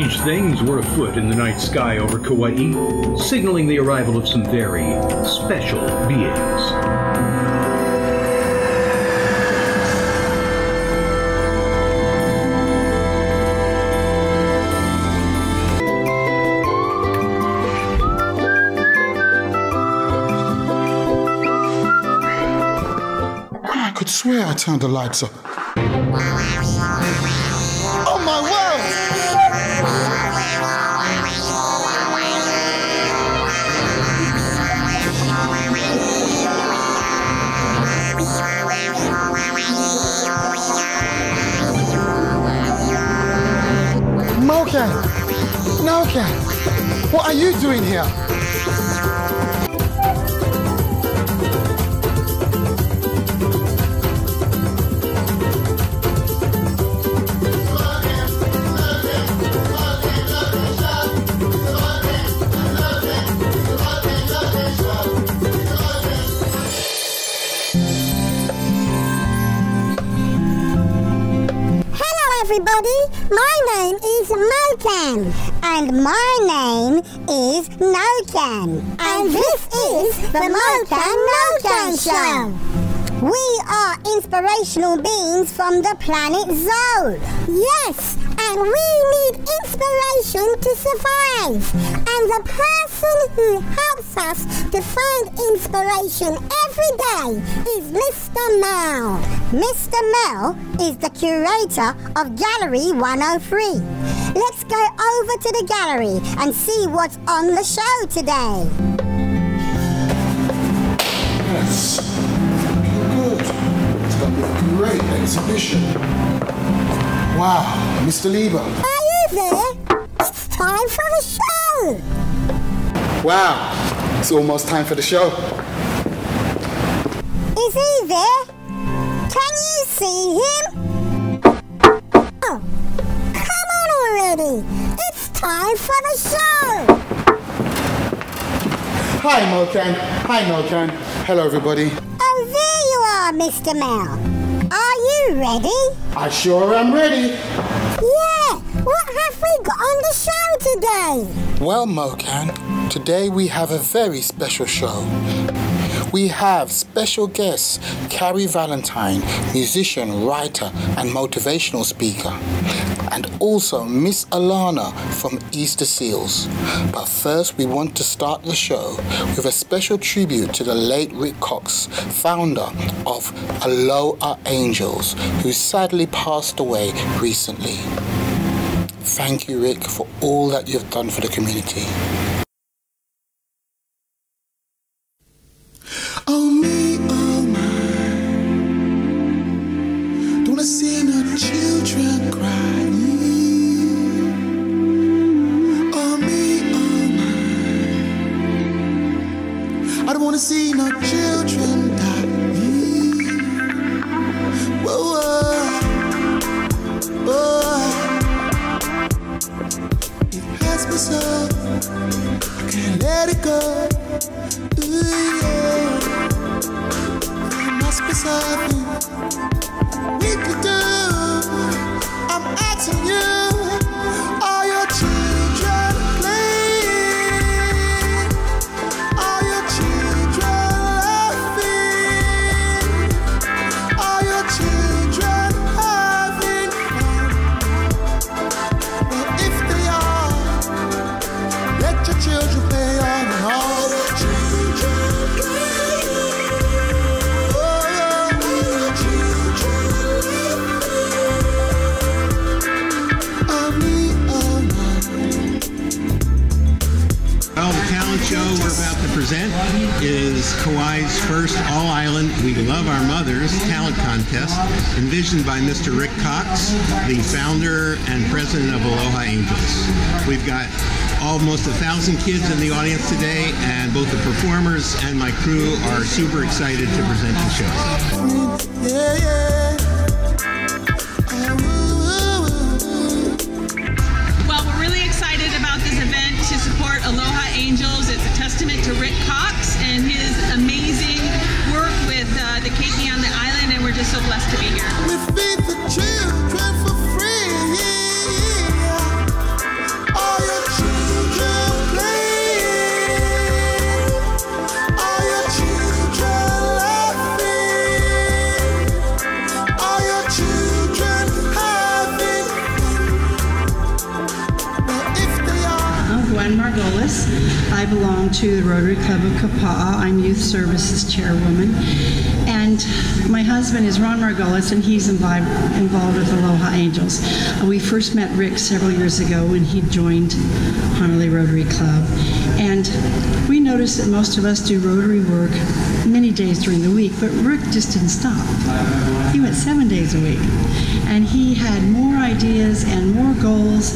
Strange things were afoot in the night sky over Kauai, signaling the arrival of some very special beings. I could swear I turned the lights up. Oh my word! Mokan! Nokan! What are you doing here? Everybody, my name is Mokan, and my name is Nokan, and this is the Mokan Show. We are inspirational beings from the planet Zo. Yes, and we need inspiration to survive. And the person who helps us to find inspiration every day is Mr. Mel. Mr. Mel is the curator of Gallery 103. Let's go over to the gallery and see what's on the show today. Yes. Good. It's going to be a great exhibition. Wow, Mr. Lieber. Are you there? It's time for the show. Wow, it's almost time for the show. Is he there? Can you see him? Oh, come on already. It's time for the show. Hi, Mokan. Hi, Nokan. Hello, everybody. Oh, there you are, Mr. Mel. Are you ready? I sure am ready. Yeah, what have we got on the show today? Well, Mokan, today we have a very special show. We have special guests, Cary Valentine, musician, writer, and motivational speaker, and also Miss Alana from Easter Seals. But first, we want to start the show with a special tribute to the late Ric Cox, founder of Aloha Angels, who sadly passed away recently. Thank you, Rick, for all that you've done for the community. Oh me, oh my, don't wanna see no children crying. Oh me, oh my, I don't wanna see no children dying. Whoa, whoa, whoa. It has me so, I can't let it go. Ooh, yeah. There must be something we could do. I'm asking you, are your children playing? Are your children laughing? Are your children having fun? Well, if they are, let your children play on and on. Well, the talent show we're about to present is Kauai's first all-island We Love Our Mothers talent contest, envisioned by Mr. Ric Cox, the founder and president of Aloha Angels. We've got almost 1,000 kids in the audience today, and both the performers and my crew are super excited to present the show. Yeah, yeah. Well, we're really excited about this event to support Aloha Angels. It's a testament to Ric Cox and his amazing work with the Keiki on the island, and we're just so blessed to be here. We feed the children for free. I belong to the Rotary Club of Kapa'a. I'm Youth Services Chairwoman. And my husband is Ron Margolis, and he's involved with Aloha Angels. We first met Rick several years ago when he joined Honolulu Rotary Club. And we noticed that most of us do Rotary work many days during the week, but Rick just didn't stop. He went 7 days a week. And he had more ideas and more goals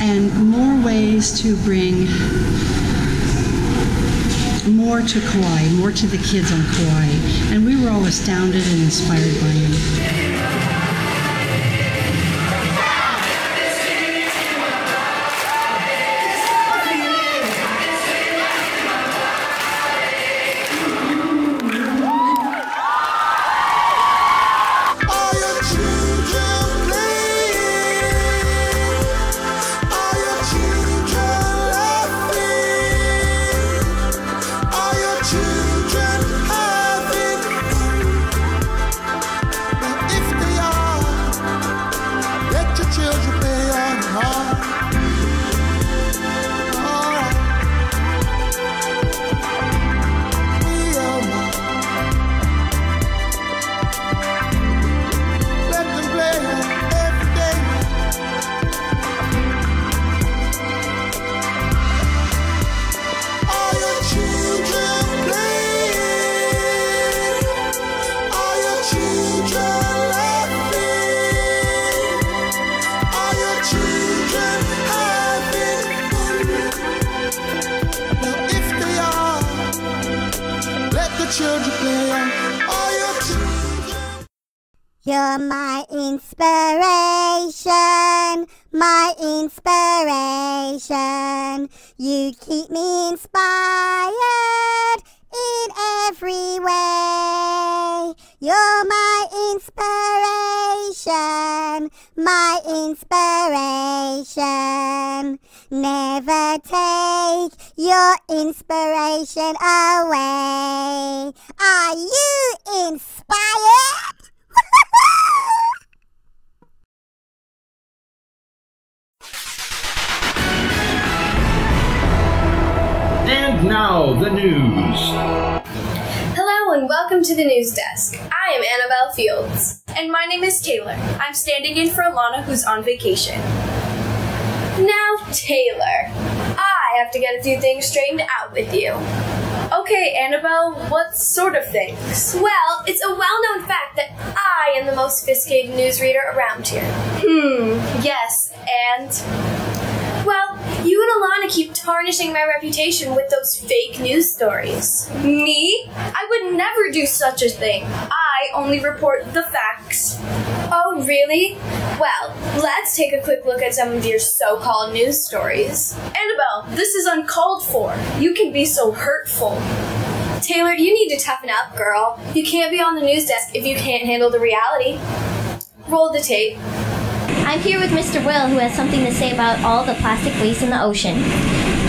and more ways to bring more to Kauai, more to the kids on Kauai. And we were all astounded and inspired by him. You're my inspiration, my inspiration. You keep me inspired in every way. You're my inspiration, my inspiration. Never take your inspiration away. Are you inspired? And now, the news. Hello and welcome to the news desk. I am Annabelle Fields. And my name is Taylor. I'm standing in for Alana, who's on vacation. Now, Taylor, I have to get a few things straightened out with you. Okay, Annabelle, what sort of things? Well, it's a well-known fact that I am the most sophisticated newsreader around here. Yes, and... well, you and Alana keep tarnishing my reputation with those fake news stories. Me? I would never do such a thing. I only report the facts. Oh, really? Well, let's take a quick look at some of your so-called news stories. Annabelle, this is uncalled for. You can be so hurtful. Taylor, you need to toughen up, girl. You can't be on the news desk if you can't handle the reality. Roll the tape. I'm here with Mr. Will, who has something to say about all the plastic waste in the ocean.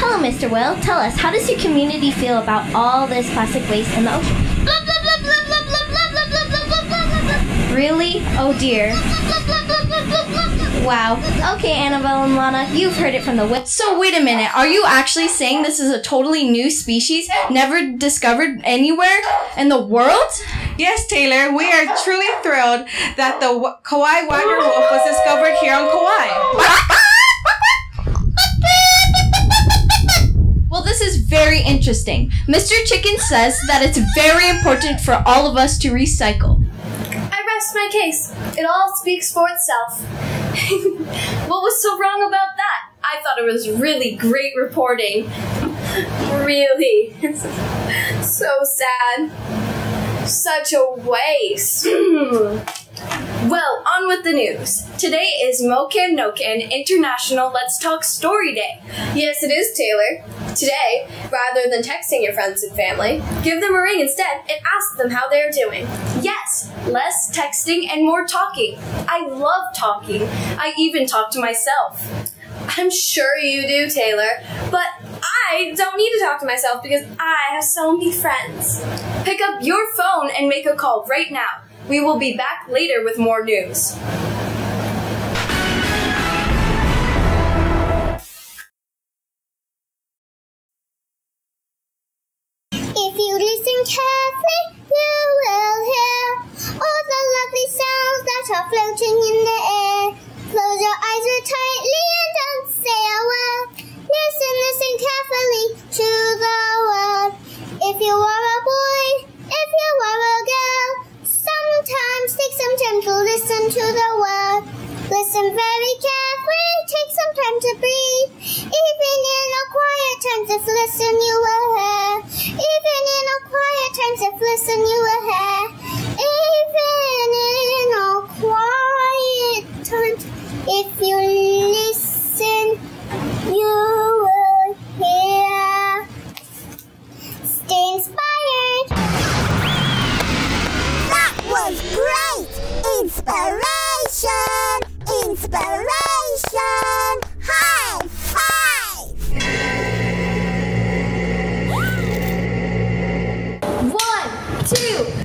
Hello, Mr. Will. Tell us, how does your community feel about all this plastic waste in the ocean? Blah, blah, blah, blah, blah, blah, blah, blah, blah, blah, blah, blah, blah. Really? Oh, dear. Wow. Okay, Annabelle and Lana, you've heard it from the web. So wait a minute, are you actually saying this is a totally new species, never discovered anywhere in the world? Yes, Taylor, we are truly thrilled that the Kauai water wolf was discovered here on Kauai. Well, this is very interesting. Mr. Chicken says that it's very important for all of us to recycle. I rest my case. It all speaks for itself. What was so wrong about that? I thought it was really great reporting. Really. So sad. Such a waste. Well, on with the news. Today is Mokan Nokan International Let's Talk Story Day. Yes, it is, Taylor. Today, rather than texting your friends and family, give them a ring instead and ask them how they're doing. Yes, less texting and more talking. I love talking. I even talk to myself. I'm sure you do, Taylor, but I don't need to talk to myself because I have so many friends. Pick up your phone and make a call right now. We will be back later with more news. carefully, you will hear all the lovely sounds that are floating in the air. Close your eyes real tightly and don't say a word. Listen, listen carefully to the word. If you are a boy, if you are a girl, sometimes take some time to listen to the word. Listen very carefully, take some time to breathe. Even in a quiet times, if listen you will hear. Even in a quiet times, if listen you will hear. Even in a quiet times, if you listen, you will hear. Stay inspired. That was great! Inspiration! Inspiration! High five! 1, 2.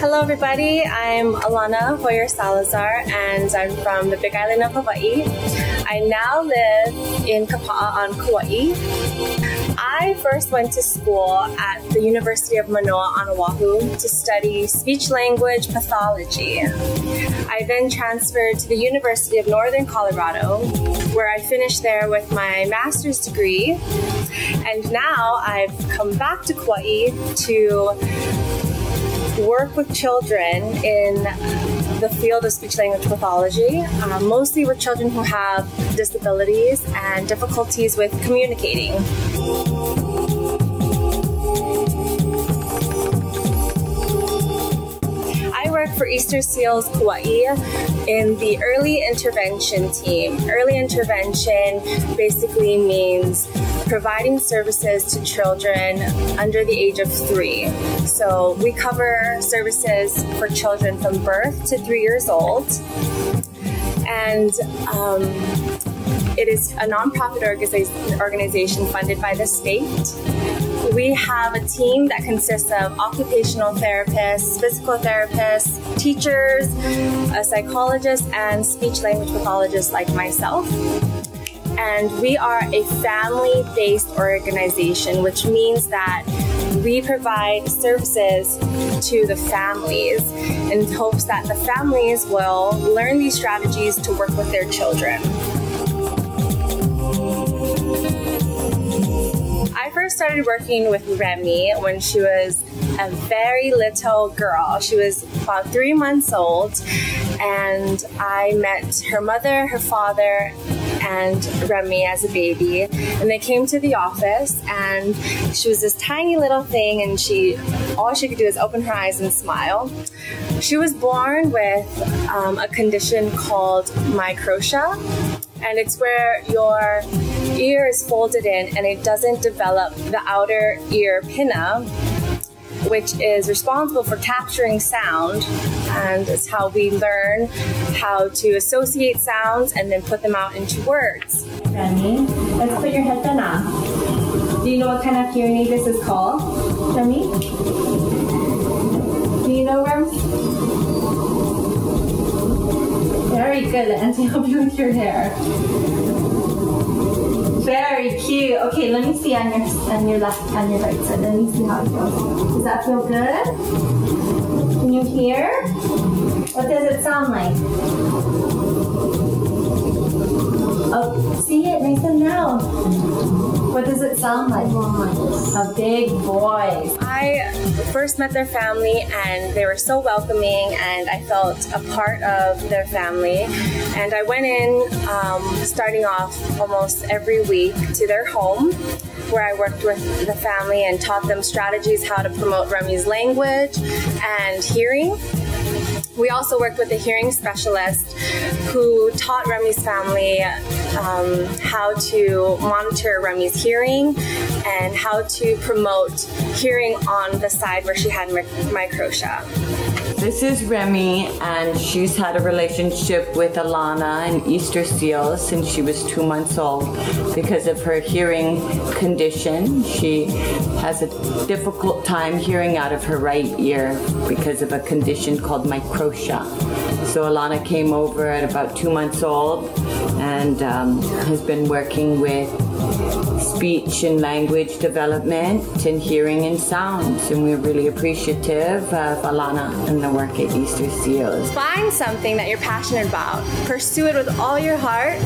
Hello everybody, I'm Alana Salazar and I'm from the Big Island of Hawaii. I now live in Kapa'a on Kauai. I first went to school at the University of Manoa on Oahu to study speech-language pathology. I then transferred to the University of Northern Colorado, where I finished there with my master's degree. And now I've come back to Kauai to work with children in the field of speech-language pathology, mostly with children who have disabilities and difficulties with communicating. I work for Easter Seals Kauai in the early intervention team. Early intervention basically means providing services to children under the age of 3. So we cover services for children from birth to 3 years old. And it is a nonprofit organization funded by the state. We have a team that consists of occupational therapists, physical therapists, teachers, a psychologist, and speech-language pathologists like myself. And we are a family-based organization, which means that we provide services to the families in hopes that the families will learn these strategies to work with their children. I first started working with Remy when she was a very little girl. She was about 3 months old, and I met her mother, her father, and Remy as a baby, and they came to the office, and she was this tiny little thing, and all she could do is open her eyes and smile. She was born with a condition called microtia, and it's where your ear is folded in and it doesn't develop the outer ear pinna, which is responsible for capturing sound, and it's how we learn how to associate sounds and then put them out into words. Remy, let's put your headband on. Do you know what kind of hearing aid this is called, Remy? Do you know, Remy? Very good, and to help you with your hair. Very cute. Okay, let me see on your left, on your right side. Let me see how it feels. Does that feel good? Can you hear? What does it sound like? Oh, see it nice and loud. What does it sound like? A big voice. I first met their family and they were so welcoming and I felt a part of their family. And I went in starting off almost every week to their home where I worked with the family and taught them strategies how to promote Remy's language and hearing. We also worked with a hearing specialist who taught Remy's family how to monitor Remy's hearing and how to promote hearing on the side where she had microtia. This is Remy, and she's had a relationship with Alana and Easter seals since she was 2 months old. Because of her hearing condition, she has a difficult time hearing out of her right ear because of a condition called microtia. So Alana came over at about 2 months old and has been working with speech and language development and hearing and sounds, and we're really appreciative of Alana and the work at Easter Seals. Find something that you're passionate about, pursue it with all your heart,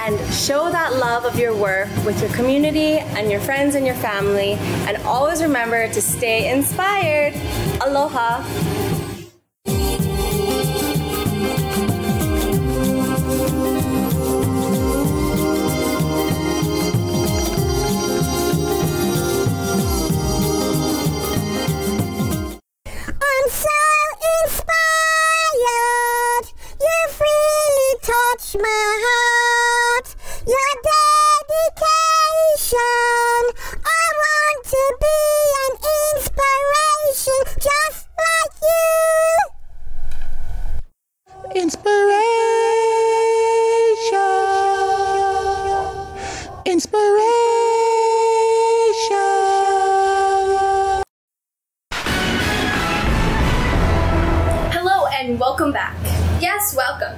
and show that love of your work with your community and your friends and your family, and always remember to stay inspired. Aloha! My heart, your dedication. I want to be an inspiration just like you. Inspiration. Inspiration. Hello and welcome back. Yes, welcome.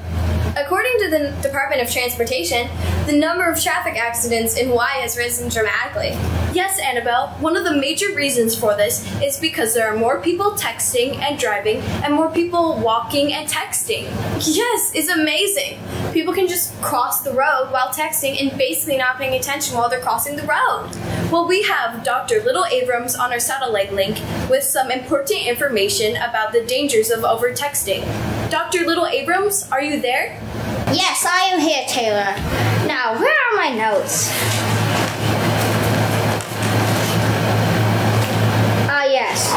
According to the Department of Transportation, the number of traffic accidents in Hawaii has risen dramatically. Yes, Annabelle, one of the major reasons for this is because there are more people texting and driving and more people walking and texting. Yes, it's amazing. People can just cross the road while texting and basically not paying attention while they're crossing the road. Well, we have Dr. Little Abrams on our satellite link with some important information about the dangers of over-texting. Dr. Little Abrams, are you there? Yes, I am here, Taylor. Now, where are my notes? Yes.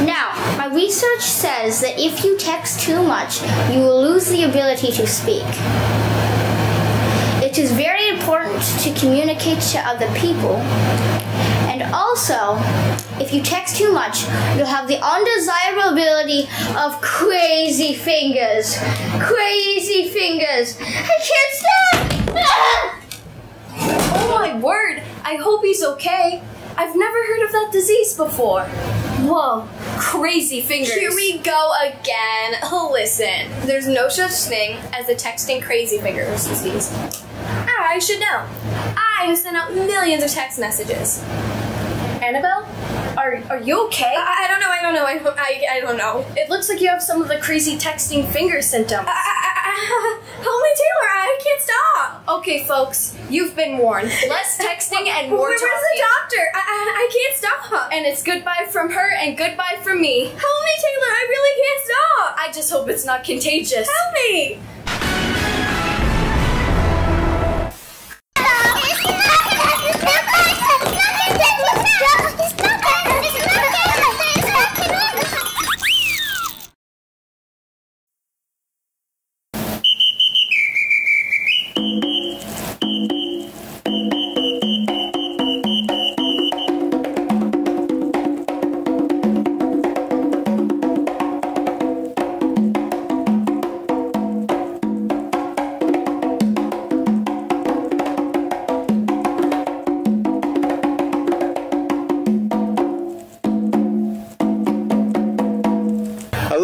Now, my research says that if you text too much, you will lose the ability to speak. It is very important to communicate to other people. And also, if you text too much, you'll have the undesirable ability of crazy fingers. Crazy fingers. I can't stop! Ah! Oh my word! I hope he's okay. I've never heard of that disease before. Whoa, crazy fingers. Here we go again. Listen, there's no such thing as the texting crazy fingers disease. I should know. I have sent out millions of text messages. Annabelle? Are you okay? I don't know. I don't know. It looks like you have some of the crazy texting finger symptoms. Help me, Taylor. I can't stop. Okay, folks, you've been warned. Less texting and more talking. Where's the doctor? I can't stop. And it's goodbye from her and goodbye from me. Help me, Taylor. I really can't stop. I just hope it's not contagious. Help me.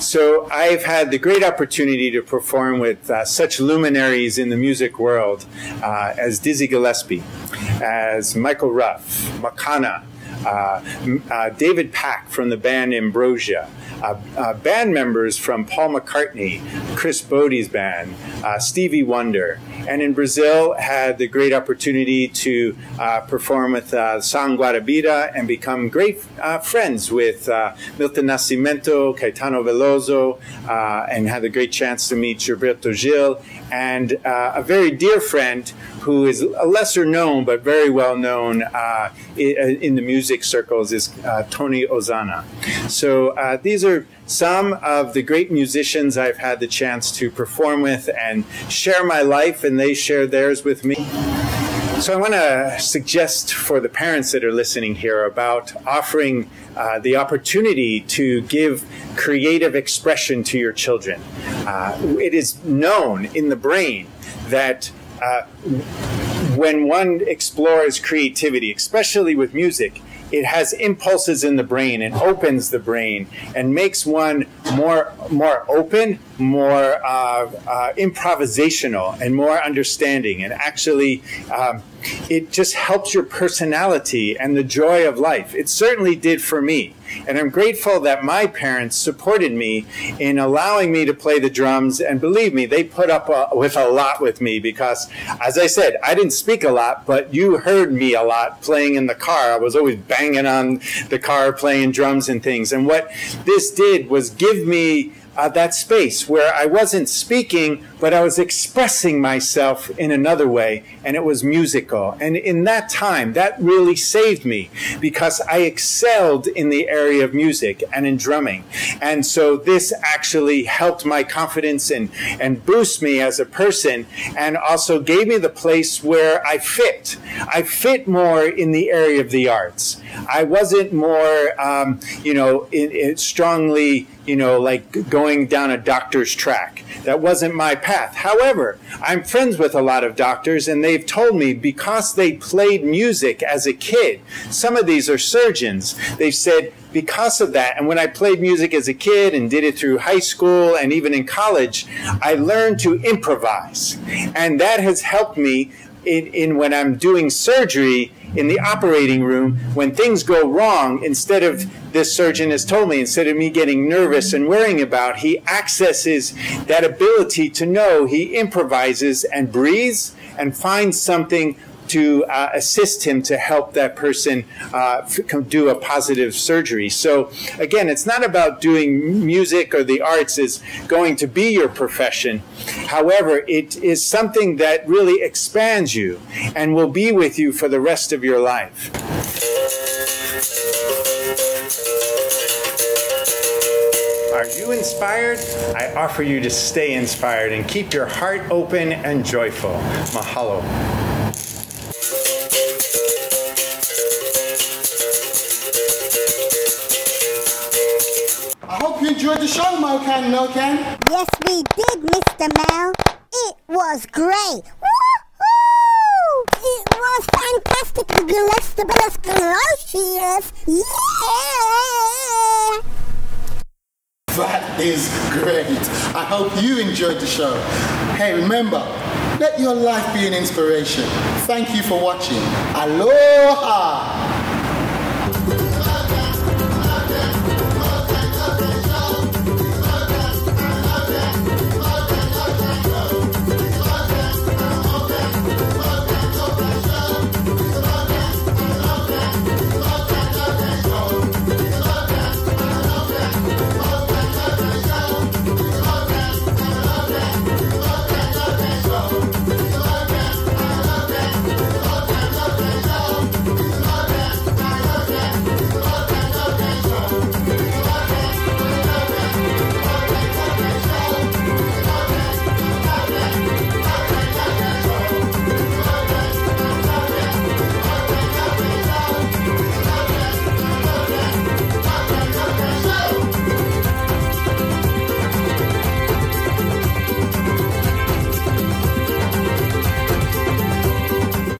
So I've had the great opportunity to perform with such luminaries in the music world as Dizzy Gillespie, as Michael Ruff, Mokan, David Pack from the band Ambrosia, band members from Paul McCartney, Chris Bodie's band, Stevie Wonder, and in Brazil had the great opportunity to perform with São Guarabira and become great friends with Milton Nascimento, Caetano Veloso, and had the great chance to meet Gilberto Gil, and a very dear friend who is a lesser known but very well known in the music circles is Tony Ozana. So these are some of the great musicians I've had the chance to perform with and share my life, and they share theirs with me. So I want to suggest for the parents that are listening here about offering the opportunity to give creative expression to your children. It is known in the brain that when one explores creativity, especially with music, it has impulses in the brain and opens the brain and makes one more open, more improvisational and more understanding. And actually, it just helps your personality and the joy of life. It certainly did for me. And I'm grateful that my parents supported me in allowing me to play the drums. And believe me, they put up with a lot with me because, as I said, I didn't speak a lot, but you heard me a lot playing in the car. I was always banging on the car, playing drums and things. And what this did was give me that space where I wasn't speaking, but I was expressing myself in another way, and it was musical. And in that time, that really saved me because I excelled in the area of music and in drumming. And so this actually helped my confidence and boost me as a person, and also gave me the place where I fit. I fit more in the area of the arts. I wasn't more, strongly, like going down a doctor's track. That wasn't my path. However, I'm friends with a lot of doctors, and they've told me because they played music as a kid, some of these are surgeons, they've said because of that, and when I played music as a kid and did it through high school and even in college, I learned to improvise. And that has helped me in when I'm doing surgery in the operating room, when things go wrong, instead of, this surgeon has told me, instead of me getting nervous and worrying about, he accesses that ability to know, he improvises and breathes and finds something to assist him to help that person do a positive surgery. So again, it's not about doing music or the arts is going to be your profession. However, it is something that really expands you and will be with you for the rest of your life. Are you inspired? I offer you to stay inspired and keep your heart open and joyful. Mahalo. I hope you enjoyed the show, Mokan, Nokan. Yes, we did, Mr. Mel. It was great. Woohoo! It was fantastic. Galactobus. Yeah! That is great. I hope you enjoyed the show. Hey, remember, let your life be an inspiration. Thank you for watching. Aloha!